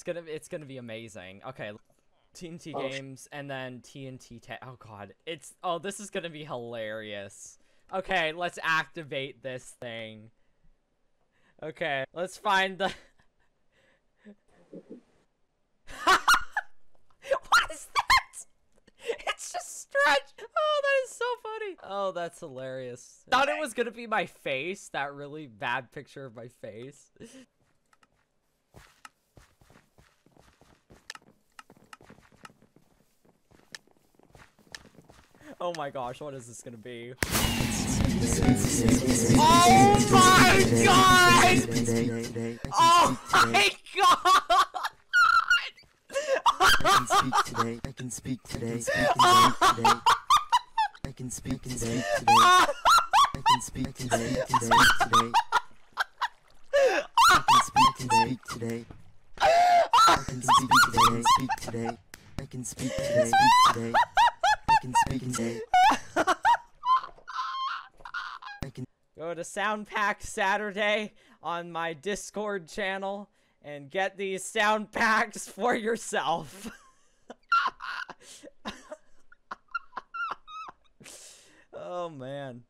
it's gonna be amazing. Okay, TNT games and then TNT. Oh god, this is gonna be hilarious. Okay, let's activate this thing. Okay, let's find the. What is that? It's just stretch. Oh, that is so funny. Oh, that's hilarious. Thought it was gonna be my face. That really bad picture of my face. Oh my gosh, what is this gonna be? Oh my god! Oh my god! I can speak today. I can speak today. I can speak today. I can speak today. I can speak today. I can speak today. I can speak today. I can speak today. Go to Soundpack Saturday on my Discord channel and get these sound packs for yourself. Oh man.